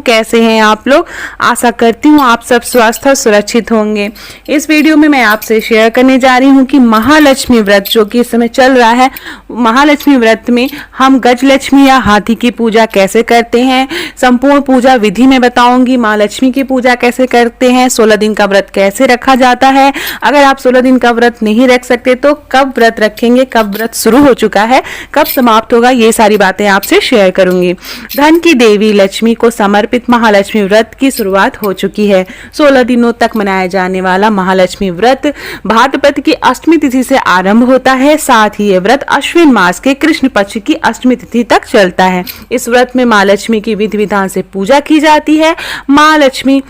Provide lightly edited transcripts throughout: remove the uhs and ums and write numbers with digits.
कैसे हैं आप लोग। आशा करती हूँ आप सब स्वस्थ और सुरक्षित होंगे। इस वीडियो में मैं आपसे शेयर करने जा रही हूँ कि महालक्ष्मी व्रत जो कि इस समय चल रहा है, महालक्ष्मी व्रत में हम गजलक्ष्मी या हाथी की पूजा कैसे करते हैं, संपूर्ण पूजा विधि में बताऊंगी। माँ लक्ष्मी की पूजा कैसे करते हैं, 16 दिन का व्रत कैसे रखा जाता है, अगर आप 16 दिन का व्रत नहीं रख सकते तो कब व्रत रखेंगे, कब व्रत शुरू हो चुका है, कब समाप्त होगा, ये सारी बातें आपसे शेयर करूंगी। धन की देवी लक्ष्मी को समर्पित महालक्ष्मी व्रत की शुरुआत हो चुकी है। 16 दिनों तक मनाया जाने वाला महालक्ष्मी व्रत भाद्रपद की अष्टमी तिथि से आरंभ होता है। साथ ही ये व्रत अश्विन मास के कृष्ण पक्ष की अष्टमी तिथि तक चलता है। इस व्रत में माँ लक्ष्मी की विधि विधान से पूजा की जाती है। माँ लक्ष्मी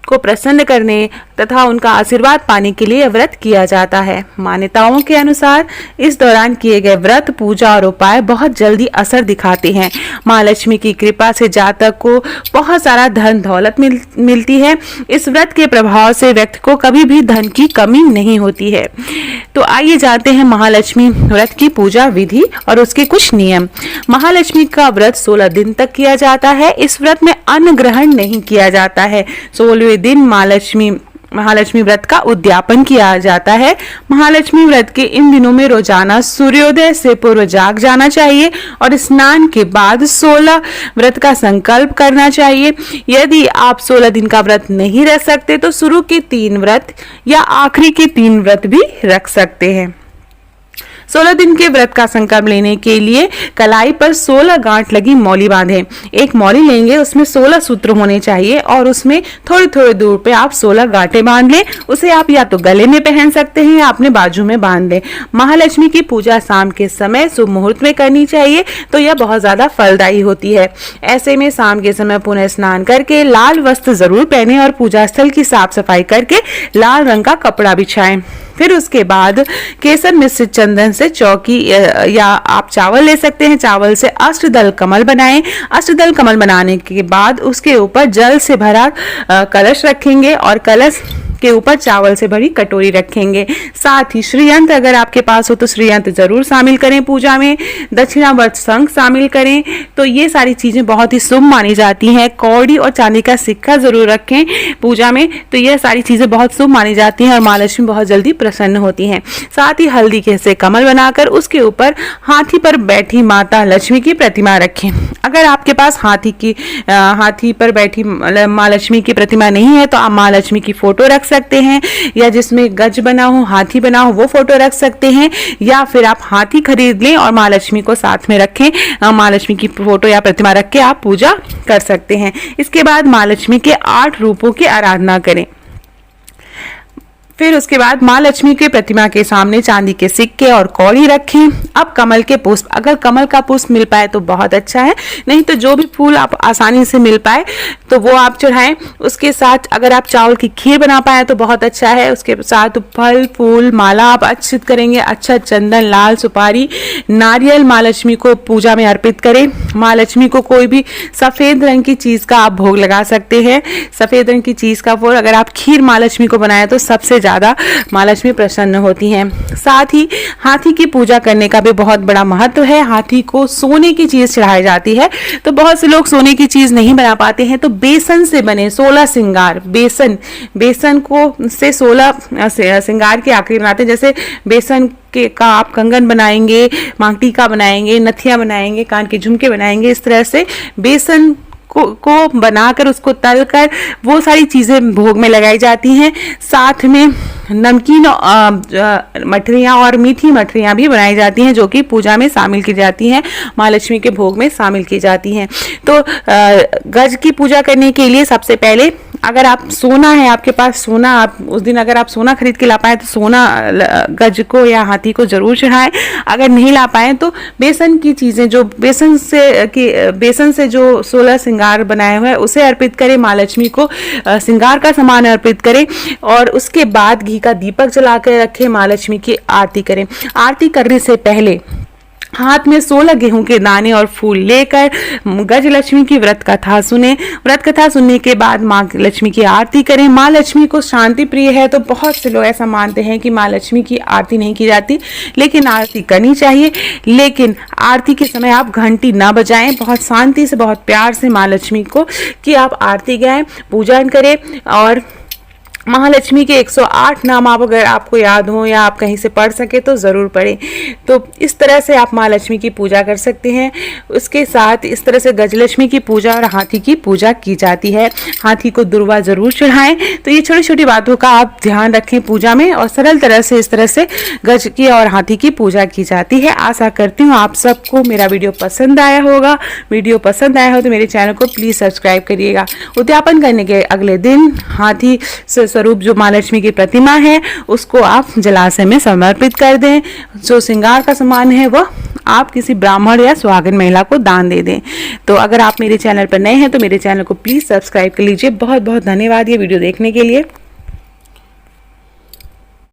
को प्रसन्न करने तथा उनका आशीर्वाद पाने के लिए व्रत किया जाता है। मान्यताओं के अनुसार इस दौरान किए गए व्रत, पूजा और उपाय बहुत जल्दी असर दिखाते हैं। माँ लक्ष्मी की कृपा से जातक को बहुत सारा धन दौलत मिलती है। इस व्रत के प्रभाव से व्यक्ति को कभी भी धन की कमी नहीं होती है। तो आइए जानते हैं महालक्ष्मी व्रत की पूजा विधि और उसके कुछ नियम। महालक्ष्मी का व्रत 16 दिन तक किया जाता है। इस व्रत में अन्न ग्रहण नहीं किया जाता है। 16वें दिन महालक्ष्मी व्रत का उद्यापन किया जाता है। महालक्ष्मी व्रत के इन दिनों में रोजाना सूर्योदय से पूर्व जाग जाना चाहिए और स्नान के बाद 16 व्रत का संकल्प करना चाहिए। यदि आप 16 दिन का व्रत नहीं रख सकते तो शुरू के 3 व्रत या आखिरी के 3 व्रत भी रख सकते हैं। 16 दिन के व्रत का संकल्प लेने के लिए कलाई पर 16 गांठ लगी मौली बांधें। एक मौली लेंगे, उसमें 16 सूत्र होने चाहिए और उसमें थोड़ी थोड़ी दूर पे आप 16 गांठें बांध लें। उसे आप या तो गले में पहन सकते हैं या अपने बाजू में बांध लें। महालक्ष्मी की पूजा शाम के समय शुभ मुहूर्त में करनी चाहिए, तो यह बहुत ज्यादा फलदायी होती है। ऐसे में शाम के समय पुनः स्नान करके लाल वस्त्र जरूर पहने और पूजा स्थल की साफ सफाई करके लाल रंग का कपड़ा बिछाएं। फिर उसके बाद केसर मिश्रित चंदन से चौकी या आप चावल ले सकते हैं, चावल से अष्टदल कमल बनाएं। अष्टदल कमल बनाने के बाद उसके ऊपर जल से भरा कलश रखेंगे और कलश के ऊपर चावल से भरी कटोरी रखेंगे। साथ ही श्रीयंत्र अगर आपके पास हो तो श्रीयंत्र जरूर शामिल करें पूजा में। दक्षिणावर्त शंख शामिल करें। तो ये सारी चीजें बहुत ही शुभ मानी जाती हैं। कौड़ी और चांदी का सिक्का जरूर रखें पूजा में। तो ये सारी चीजें बहुत शुभ मानी जाती हैं और माँ लक्ष्मी बहुत जल्दी प्रसन्न होती हैं। साथ ही हल्दी के से कमल बनाकर उसके ऊपर हाथी पर बैठी माता लक्ष्मी की प्रतिमा रखें। अगर आपके पास हाथी पर बैठी माँ लक्ष्मी की प्रतिमा नहीं है तो आप माँ लक्ष्मी की फोटो रख सकते हैं, या जिसमें गज बना हो, हाथी बना हो, वो फोटो रख सकते हैं, या फिर आप हाथी खरीद लें और माँ लक्ष्मी को साथ में रखें। माँ लक्ष्मी की फोटो या प्रतिमा रख के आप पूजा कर सकते हैं। इसके बाद माँ लक्ष्मी के 8 रूपों की आराधना करें। फिर उसके बाद माँ लक्ष्मी के प्रतिमा के सामने चांदी के सिक्के और कौड़ी रखें। अब कमल के पुष्प, अगर कमल का पुष्प मिल पाए तो बहुत अच्छा है, नहीं तो जो भी फूल आप आसानी से मिल पाए तो वो आप चढ़ाएं। उसके साथ अगर आप चावल की खीर बना पाए तो बहुत अच्छा है। उसके साथ फल फूल माला आप अर्पित करेंगे। अच्छा चंदन, लाल सुपारी, नारियल माँ लक्ष्मी को पूजा में अर्पित करें। माँ लक्ष्मी को कोई भी सफेद रंग की चीज का आप भोग लगा सकते हैं। सफेद रंग की चीज का भोग अगर आप खीर माँ लक्ष्मी को बनाए तो सबसे ज्यादा माँ लक्ष्मी प्रसन्न होती हैं। साथ ही हाथी की पूजा करने का भी बहुत बड़ा महत्व है। हाथी को सोने की चीज चढ़ाई जाती है, तो बहुत से लोग सोने की चीज नहीं बना पाते हैं, तो बेसन से बने 16 श्रृंगार, बेसन को से 16 श्रृंगार की आकृति बनाते हैं। जैसे बेसन का आप कंगन बनाएंगे, मांग टीका बनाएंगे, नथिया बनाएंगे, कान के झुमके बनाएंगे। इस तरह से बेसन को बनाकर उसको तलकर वो सारी चीजें भोग में लगाई जाती हैं। साथ में नमकीन मठरियाँ और मीठी मठरियाँ भी बनाई जाती हैं जो कि पूजा में शामिल की जाती हैं, माँ लक्ष्मी के भोग में शामिल की जाती हैं। तो गज की पूजा करने के लिए सबसे पहले अगर आप सोना है आपके पास, सोना आप उस दिन अगर आप सोना खरीद के ला पाए तो सोना गज को या हाथी को जरूर चढ़ाएं। अगर नहीं ला पाए तो बेसन की चीजें, जो बेसन से जो 16 श्रृंगार बनाए हुए हैं उसे अर्पित करें। माँ लक्ष्मी को श्रृंगार का सामान अर्पित करें और उसके बाद घी का दीपक जला कर रखें। माँ लक्ष्मी की आरती करें। आरती करने से पहले हाथ में 16 गेहूं के दाने और फूल लेकर गजलक्ष्मी की व्रत कथा सुने। व्रत कथा सुनने के बाद माँ लक्ष्मी की आरती करें। माँ लक्ष्मी को शांति प्रिय है, तो बहुत से लोग ऐसा मानते हैं कि माँ लक्ष्मी की आरती नहीं की जाती, लेकिन आरती करनी चाहिए। लेकिन आरती के समय आप घंटी ना बजाएं, बहुत शांति से, बहुत प्यार से माँ लक्ष्मी को कि आप आरती गाएं, पूजन करें। और महालक्ष्मी के 108 नाम आप अगर आपको याद हो या आप कहीं से पढ़ सके तो ज़रूर पढ़ें। तो इस तरह से आप माँ लक्ष्मी की पूजा कर सकते हैं। उसके साथ इस तरह से गजलक्ष्मी की पूजा और हाथी की पूजा की जाती है। हाथी को दुर्वा ज़रूर चढ़ाएं। तो ये छोटी छोटी बातों का आप ध्यान रखें पूजा में, और सरल तरह से इस तरह से गज की और हाथी की पूजा की जाती है। आशा करती हूँ आप सबको मेरा वीडियो पसंद आया होगा। वीडियो पसंद आया हो तो मेरे चैनल को प्लीज़ सब्सक्राइब करिएगा। उद्यापन करने के अगले दिन हाथी स्वरूप जो माँ लक्ष्मी की प्रतिमा है उसको आप जलाशय में समर्पित कर दें। जो श्रृंगार का सामान है वह आप किसी ब्राह्मण या सुहागिन महिला को दान दे दें। तो अगर आप मेरे चैनल पर नए हैं तो मेरे चैनल को प्लीज़ सब्सक्राइब कर लीजिए। बहुत बहुत धन्यवाद ये वीडियो देखने के लिए।